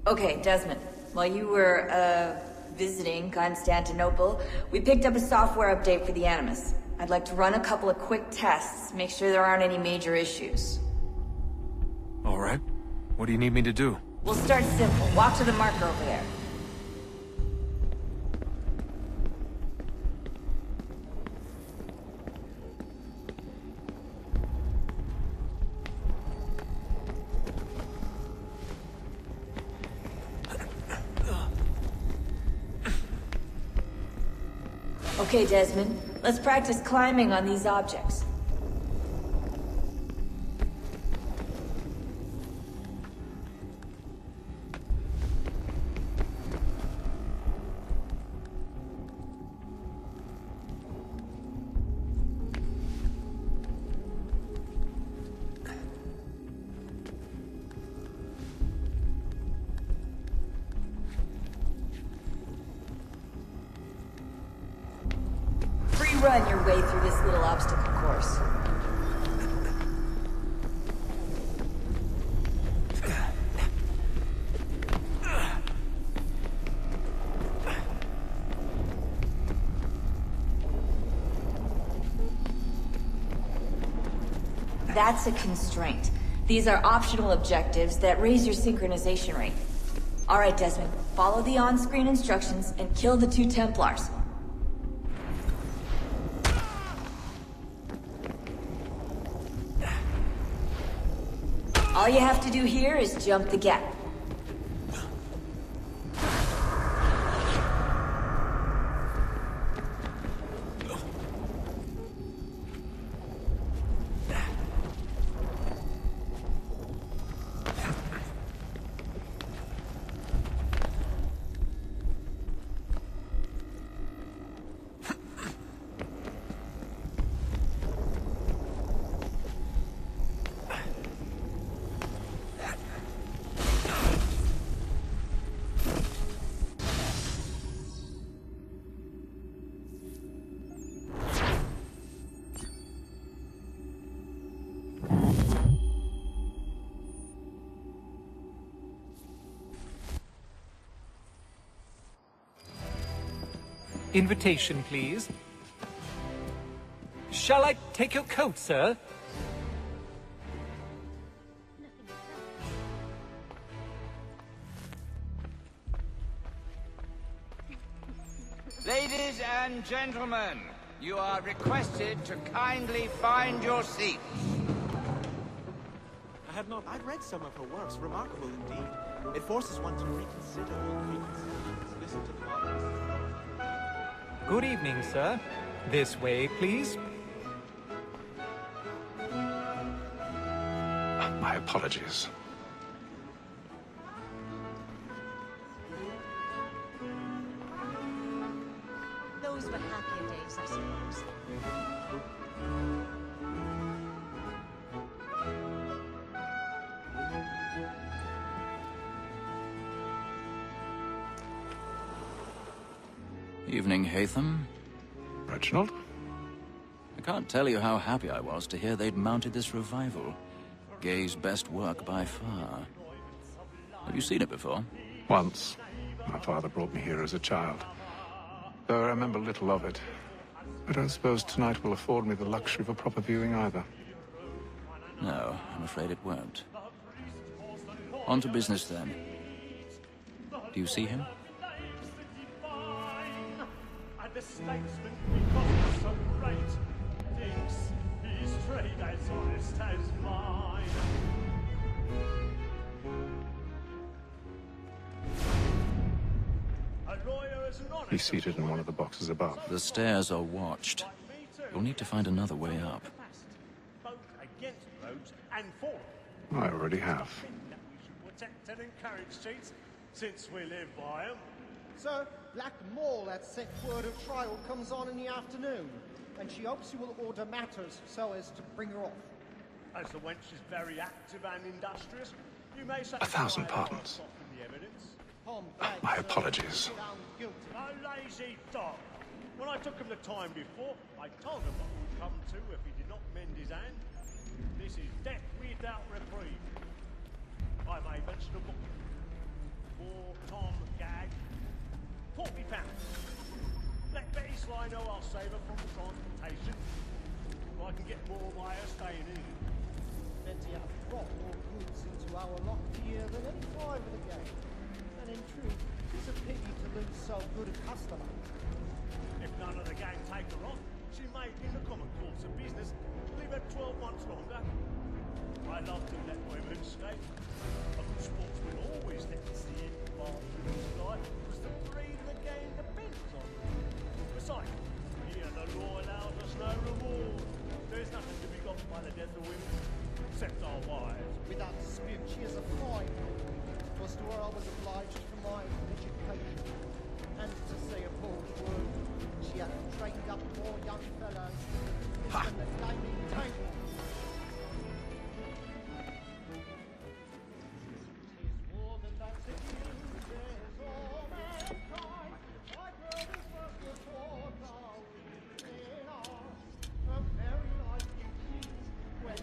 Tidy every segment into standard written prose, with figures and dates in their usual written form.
Okay, Desmond. While you were, visiting Constantinople, we picked up a software update for the Animus. I'd like to run a couple of quick tests, make sure there aren't any major issues. All right. What do you need me to do? We'll start simple. Walk to the marker over there. Okay, Desmond. Let's practice climbing on these objects. Run your way through this little obstacle course. That's a constraint. These are optional objectives that raise your synchronization rate. All right, Desmond, follow the on-screen instructions and kill the 2 Templars. All you have to do here is jump the gap. Invitation, please. Shall I take your coat, sir? Ladies and gentlemen, you are requested to kindly find your seats. I've read some of her works, remarkable indeed. It forces one to reconsider all preconceptions. Listen to the audience. Good evening, sir. This way, please. My apologies. Those were happier days, I suppose. Evening, Haytham. Reginald? I can't tell you how happy I was to hear they'd mounted this revival. Gay's best work by far. Have you seen it before? Once. My father brought me here as a child. Though I remember little of it. I don't suppose tonight will afford me the luxury of a proper viewing either. No, I'm afraid it won't. On to business then. Do you see him? The statesman, because he's so great, thinks his trade as honest as mine. A lawyer is an honest. He's seated in one of the boxes above. The stairs are watched. You'll need to find another way up. Both against roads and for I already have. that we should protect and encourage cheats, since we live by them. Sir, Black Mall at set word of trial comes on in the afternoon, and she hopes you will order matters so as to bring her off. As the wench is very active and industrious, you may say 1,000 pardons. the evidence. My apologies. A lazy dog. When I took him the time before, I told him what would come to if he did not mend his hand. This is death without reprieve. I may mention a book. Tom gag. £40. Let Betty Sly know I'll save her from the transportation. I can get more by her staying in. Betty have brought more goods into our lot here than any five of the gang. And in truth, it's a pity to lose so good a customer. If none of the gang take her on, she may, in the common course of business, leave her 12 months longer. I love to let women escape. A good sportsman always lets the end pass through his life, because the breed of the game depends on it. Besides, here the law allows us no reward. There's nothing to be got by the death of women, except our wives. Without dispute, she is a fine woman. 'Twas to her I was obliged for my education. And to say a bold word, she hath trained up more young fellows than the gaming table. Tis war that accuses all mankind. My brothers first were taught how they are. A very life you see when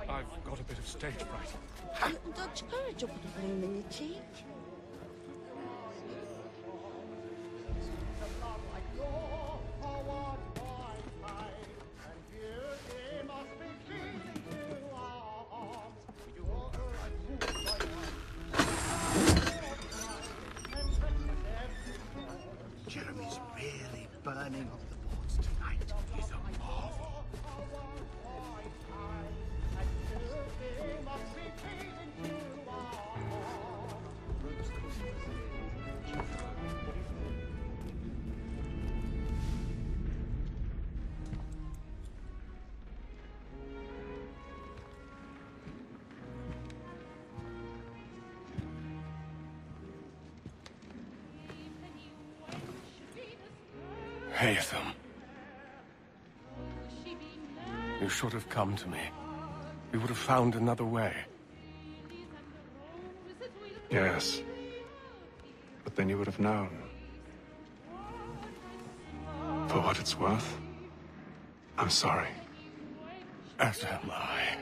I've got a bit of stage fright. Don't you courage up with the bloom in your cheek? Jeremy's really burning on the boards tonight. He's a marvel. Haytham. You should have come to me. We would have found another way. Yes. But then you would have known. For what it's worth, I'm sorry. As am I.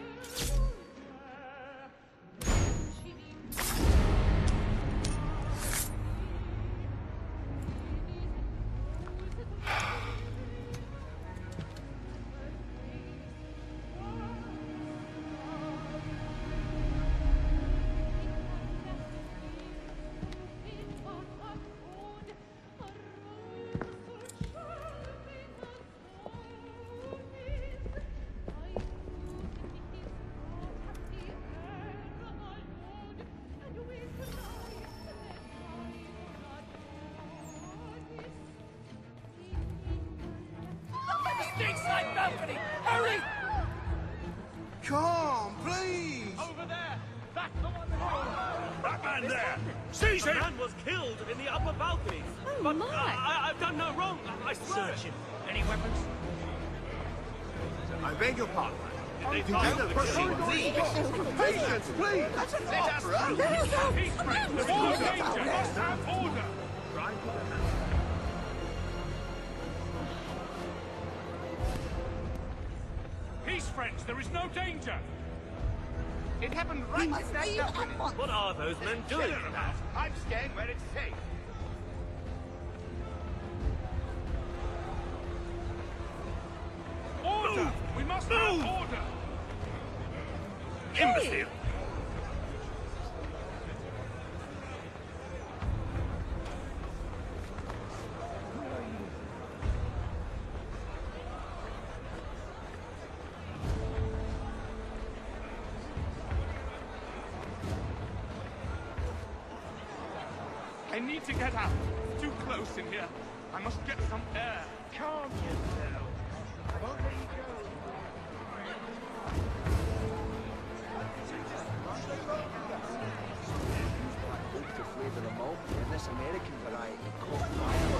Stateside balcony! Hurry! Come, please! Over there! That's the one That man there! Seize him! The man was killed in the upper balcony. Oh, but my. I've done no wrong. I swear. Search him. Any weapons? I beg your pardon. Did they Together, proceed, please! Patience, please! That's an opera! Peace, friends! There's no danger! Must have order! Right. Peace, friends! There is no danger! It happened right must in that leave balcony. at once. What are those men doing? Get her about. I'm staying where it's safe. Order! We must have order! Imbecile! I need to get out. It's too close in here. I must get some air. Calm yourself. I won't let you go. To flavor them all in this American variety called fire.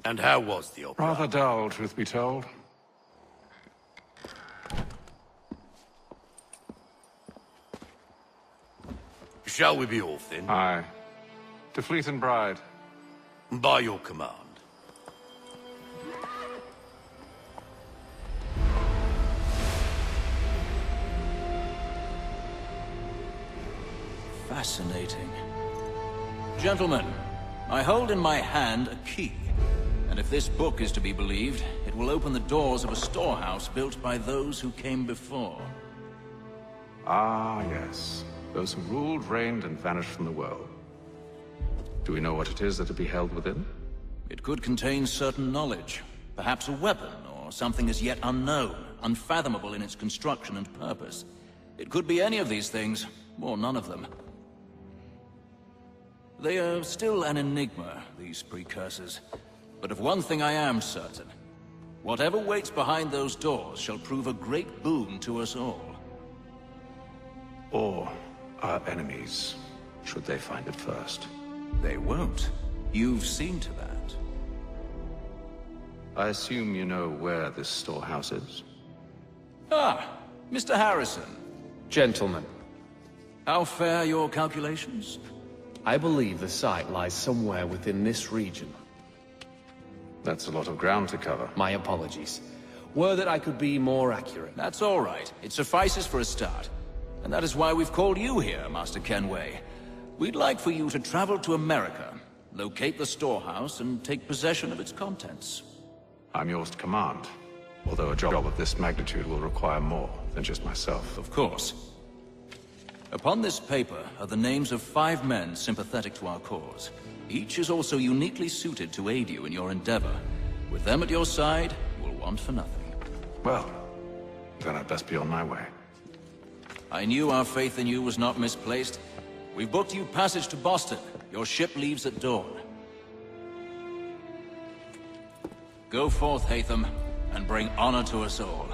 And how was the opera? Rather dull, truth be told. Shall we be off then? Aye. To Fleet and Bride. By your command. Fascinating. Gentlemen, I hold in my hand a key. And if this book is to be believed, it will open the doors of a storehouse built by those who came before. Ah, yes. Those who ruled, reigned, and vanished from the world. Do we know what it is that to be held within? It could contain certain knowledge. Perhaps a weapon, or something as yet unknown, unfathomable in its construction and purpose. It could be any of these things, or none of them. They are still an enigma, these precursors. But of one thing I am certain. Whatever waits behind those doors shall prove a great boon to us all. Or our enemies, should they find it first. They won't. You've seen to that. I assume you know where this storehouse is? Ah, Mr. Harrison. Gentlemen, How fare your calculations? I believe the site lies somewhere within this region. That's a lot of ground to cover. My apologies. Were that I could be more accurate. That's all right. It suffices for a start. And that is why we've called you here, Master Kenway. We'd like for you to travel to America, locate the storehouse, and take possession of its contents. I'm yours to command. Although a job of this magnitude will require more than just myself. Of course. Upon this paper are the names of 5 men sympathetic to our cause. Each is also uniquely suited to aid you in your endeavor. With them at your side, you will want for nothing. Well, then I'd best be on my way. I knew our faith in you was not misplaced. We've booked you passage to Boston. Your ship leaves at dawn. Go forth, Hatham, and bring honor to us all.